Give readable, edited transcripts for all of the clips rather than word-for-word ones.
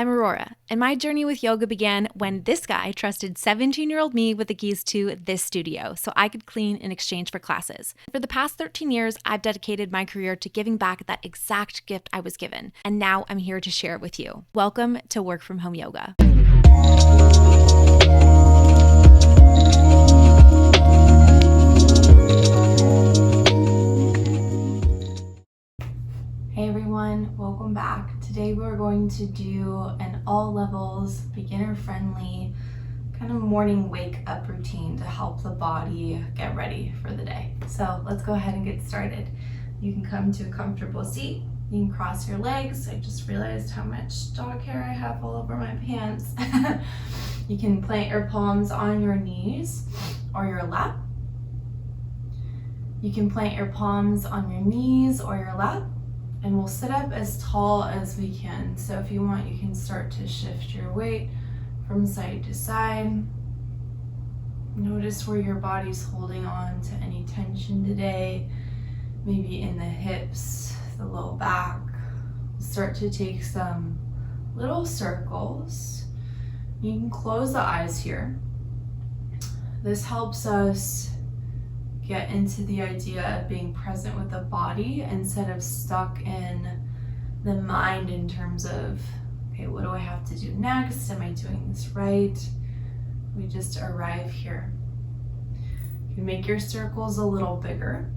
I'm Aurora, and my journey with yoga began when this guy trusted 17-year-old me with the keys to this studio so I could clean in exchange for classes. For the past 13 years, I've dedicated my career to giving back that exact gift I was given, and now I'm here to share it with you. Welcome to Work From Home Yoga. Hey everyone, welcome back. Today we're going to do an all levels, beginner friendly kind of morning wake up routine to help the body get ready for the day. So let's go ahead and get started. You can come to a comfortable seat. You can cross your legs. I just realized how much dog hair I have all over my pants. You can plant your palms on your knees or your lap. You can plant your palms on your knees or your lap. And we'll sit up as tall as we can. So if you want, you can start to shift your weight from side to side. Notice where your body's holding on to any tension today, maybe in the hips, the low back. Start to take some little circles. You can close the eyes here. This helps us get into the idea of being present with the body instead of stuck in the mind in terms of, okay, what do I have to do next? Am I doing this right? We just arrive here. You can make your circles a little bigger,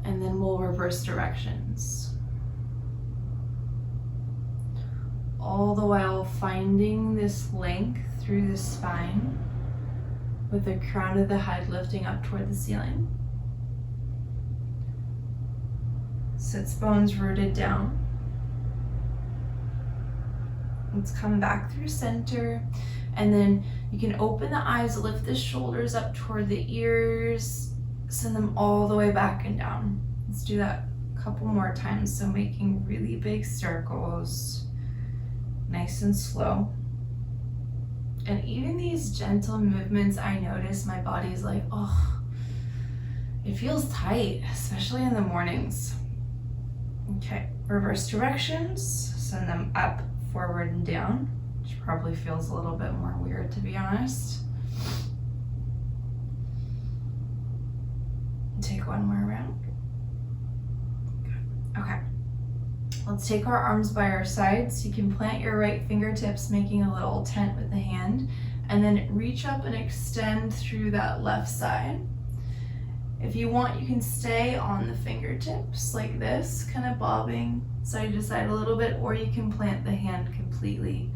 and then we'll reverse directions. All the while finding this length through the spine, with the crown of the head lifting up toward the ceiling. Sits bones rooted down. Let's come back through center, and then you can open the eyes, lift the shoulders up toward the ears, send them all the way back and down. Let's do that a couple more times. So making really big circles, nice and slow. And even these gentle movements, I notice my body's like, oh, it feels tight, especially in the mornings. Okay, reverse directions, send them up, forward, and down, which probably feels a little bit more weird, to be honest. Take one more round. Good. Okay. Let's take our arms by our sides. You can plant your right fingertips, making a little tent with the hand, and then reach up and extend through that left side. If you want, you can stay on the fingertips like this, kind of bobbing side to side a little bit, or you can plant the hand completely,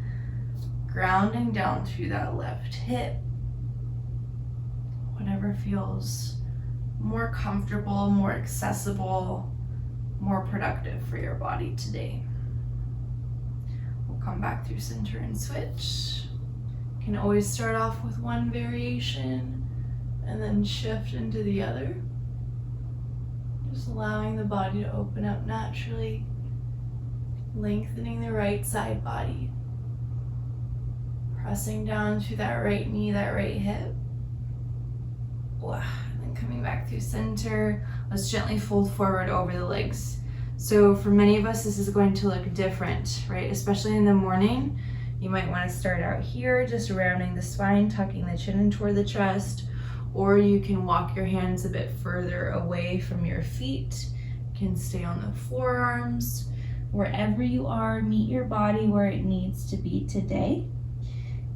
grounding down through that left hip. Whatever feels more comfortable, more accessible, more productive for your body today. We'll come back through center and switch. You can always start off with one variation and then shift into the other. Just allowing the body to open up naturally, lengthening the right side body. Pressing down through that right knee, that right hip. And then coming back through center. Let's gently fold forward over the legs. So for many of us, this is going to look different, right? Especially in the morning. You might want to start out here, just rounding the spine, tucking the chin in toward the chest, or you can walk your hands a bit further away from your feet. You can stay on the forearms. Wherever you are, meet your body where it needs to be today.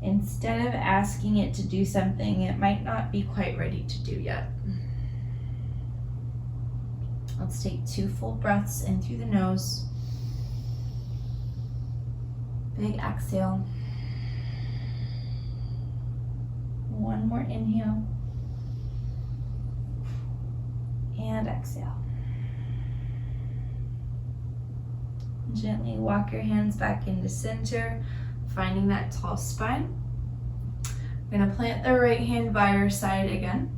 Instead of asking it to do something it might not be quite ready to do yet. Let's take 2 full breaths in through the nose. Big exhale. One more inhale. And exhale. Gently walk your hands back into center, finding that tall spine. I'm going to plant the right hand by your side again,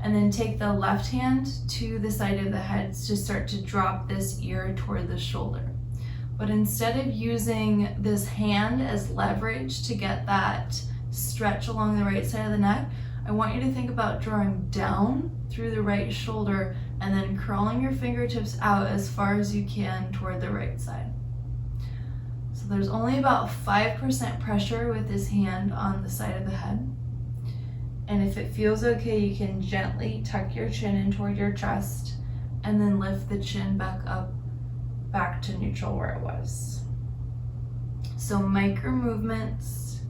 and then take the left hand to the side of the head to start to drop this ear toward the shoulder. But instead of using this hand as leverage to get that stretch along the right side of the neck, I want you to think about drawing down through the right shoulder and then curling your fingertips out as far as you can toward the right side. So there's only about 5% pressure with this hand on the side of the head. And if it feels okay, you can gently tuck your chin in toward your chest and then lift the chin back up, back to neutral where it was. So micro movements,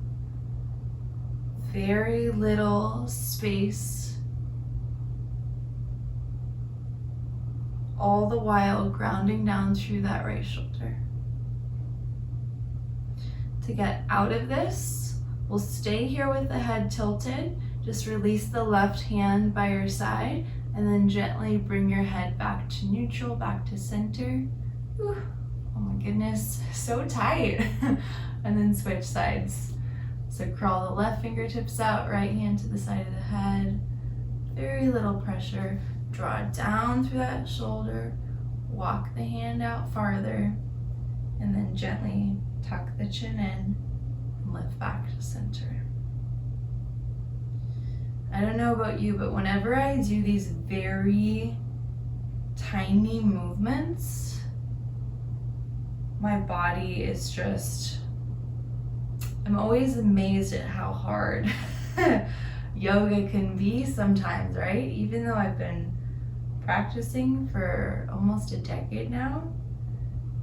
very little space, all the while grounding down through that right shoulder. To get out of this, we'll stay here with the head tilted. Just release the left hand by your side and then gently bring your head back to neutral, back to center. Whew. Oh my goodness, so tight. And then switch sides. So crawl the left fingertips out, right hand to the side of the head. Very little pressure. Draw down through that shoulder. Walk the hand out farther. And then gently tuck the chin in and lift back to center. I don't know about you, but whenever I do these very tiny movements, my body is just, I'm always amazed at how hard yoga can be sometimes, right? Even though I've been practicing for almost a decade now,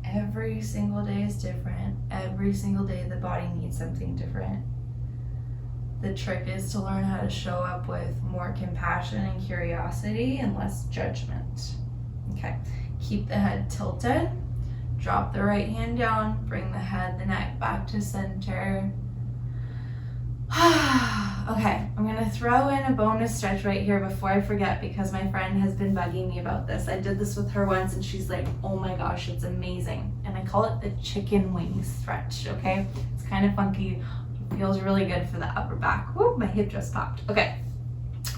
every single day is different. Every single day the body needs something different. The trick is to learn how to show up with more compassion and curiosity and less judgment. Okay, keep the head tilted. Drop the right hand down, bring the head, the neck back to center. Okay, I'm gonna throw in a bonus stretch right here before I forget because my friend has been bugging me about this. I did this with her once and she's like, oh my gosh, it's amazing. And I call it the chicken wing stretch, okay? It's kind of funky. Feels really good for the upper back. Whoop, my hip just popped. Okay,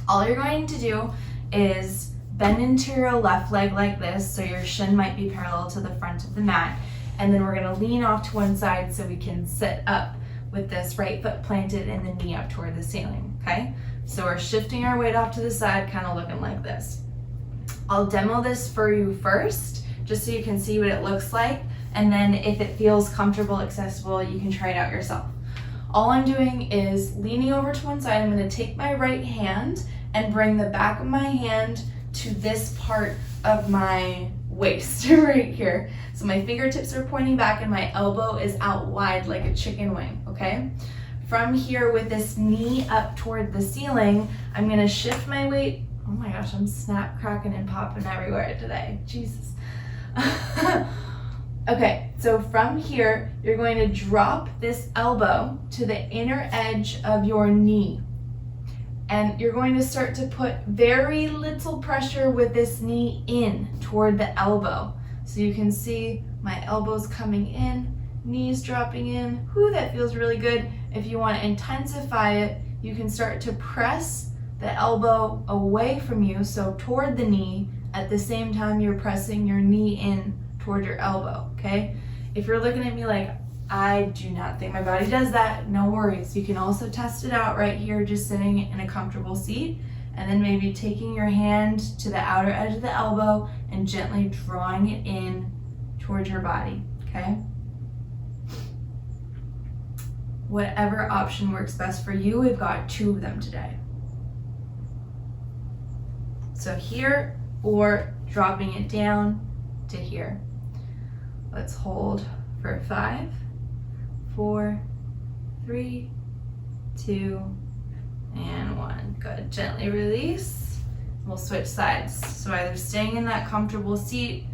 all you're going to do is bend into your left leg like this, so your shin might be parallel to the front of the mat, and then we're gonna lean off to one side so we can sit up with this right foot planted and the knee up toward the ceiling, okay? So we're shifting our weight off to the side, kind of looking like this. I'll demo this for you first, just so you can see what it looks like, and then if it feels comfortable, accessible, you can try it out yourself. All I'm doing is leaning over to one side. I'm going to take my right hand and bring the back of my hand to this part of my waist right here. So my fingertips are pointing back and my elbow is out wide like a chicken wing, okay? From here with this knee up toward the ceiling, I'm going to shift my weight. Oh my gosh, I'm snap, cracking, and popping everywhere today. Jesus. Okay, so from here, you're going to drop this elbow to the inner edge of your knee. And you're going to start to put very little pressure with this knee in toward the elbow. So you can see my elbows coming in, knees dropping in. Whew, that feels really good. If you want to intensify it, you can start to press the elbow away from you, so toward the knee, at the same time you're pressing your knee in toward your elbow, okay? If you're looking at me like, I do not think my body does that, no worries. You can also test it out right here, just sitting in a comfortable seat, and then maybe taking your hand to the outer edge of the elbow and gently drawing it in towards your body, okay? Whatever option works best for you, we've got 2 of them today. So here, or dropping it down to here. Let's hold for 5, 4, 3, 2, and 1. Good. Gently release. We'll switch sides. So either staying in that comfortable seat,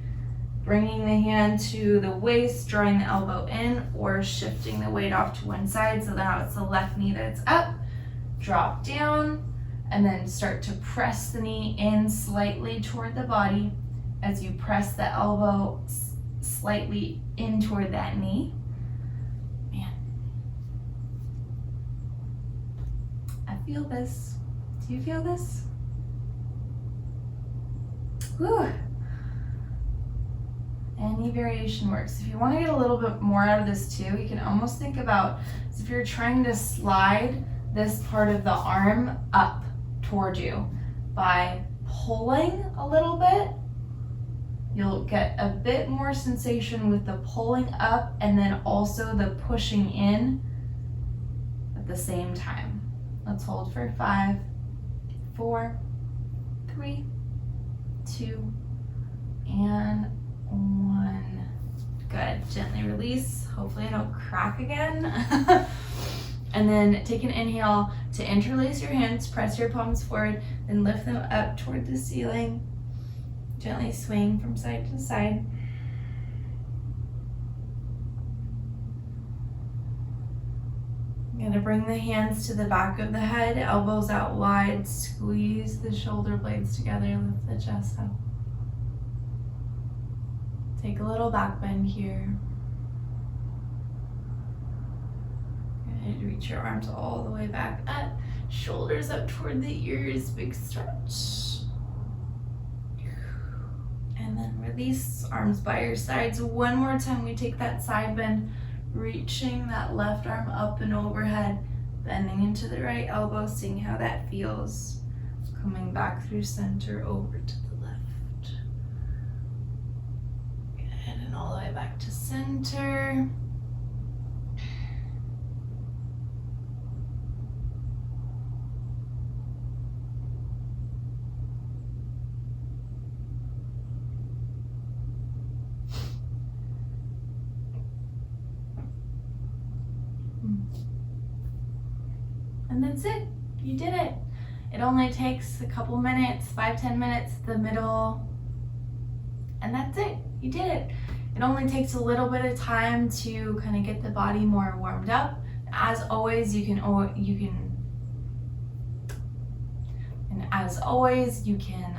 bringing the hand to the waist, drawing the elbow in, or shifting the weight off to one side so now it's the left knee that's up. Drop down, and then start to press the knee in slightly toward the body as you press the elbow slightly in toward that knee. Man, I feel this. Do you feel this? Whew. Any variation works. If you want to get a little bit more out of this too, you can almost think about as if you're trying to slide this part of the arm up toward you by pulling a little bit You'll get a bit more sensation with the pulling up and then also the pushing in at the same time. Let's hold for 5, 4, 3, 2, and 1. Good. Gently release. Hopefully I don't crack again. And then take an inhale to interlace your hands, press your palms forward, and lift them up toward the ceiling. Gently swing from side to side. You're going to bring the hands to the back of the head, elbows out wide, squeeze the shoulder blades together, lift the chest up. Take a little back bend here. And reach your arms all the way back up, shoulders up toward the ears, big stretch. And then release, arms by your sides. One more time, we take that side bend, reaching that left arm up and overhead, bending into the right elbow, seeing how that feels. Coming back through center, over to the left. Good, and all the way back to center. And that's it. You did it. It only takes a couple minutes, 5-10 minutes, the middle, and that's it. You did it. It only takes a little bit of time to kind of get the body more warmed up. As always, you can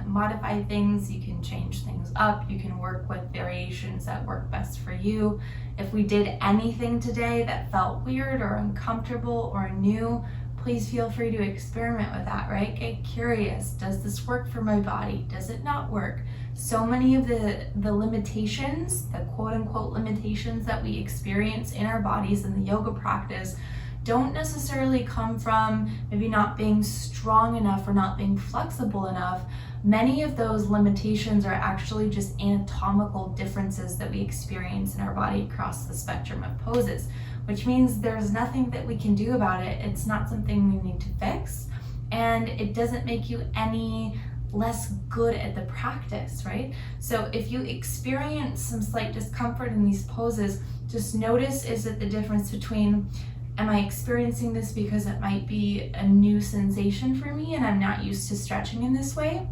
modify things, you can change things up, you can work with variations that work best for you. If we did anything today that felt weird or uncomfortable or new, please feel free to experiment with that, right? Get curious. Does this work for my body? Does it not work? So many of the limitations, the quote unquote limitations that we experience in our bodies in the yoga practice don't necessarily come from maybe not being strong enough or not being flexible enough. Many of those limitations are actually just anatomical differences that we experience in our body across the spectrum of poses, which means there's nothing that we can do about it. It's not something we need to fix, and it doesn't make you any less good at the practice, right? So if you experience some slight discomfort in these poses, just notice, is it the difference between, am I experiencing this because it might be a new sensation for me and I'm not used to stretching in this way?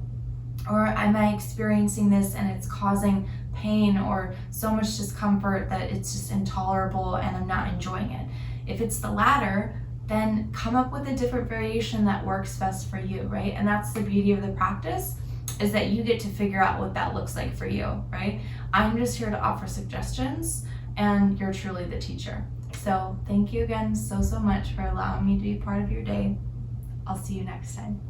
Or am I experiencing this and it's causing pain or so much discomfort that it's just intolerable and I'm not enjoying it? If it's the latter, then come up with a different variation that works best for you, right? And that's the beauty of the practice, is that you get to figure out what that looks like for you, right? I'm just here to offer suggestions, and you're truly the teacher. So thank you again so much for allowing me to be part of your day. I'll see you next time.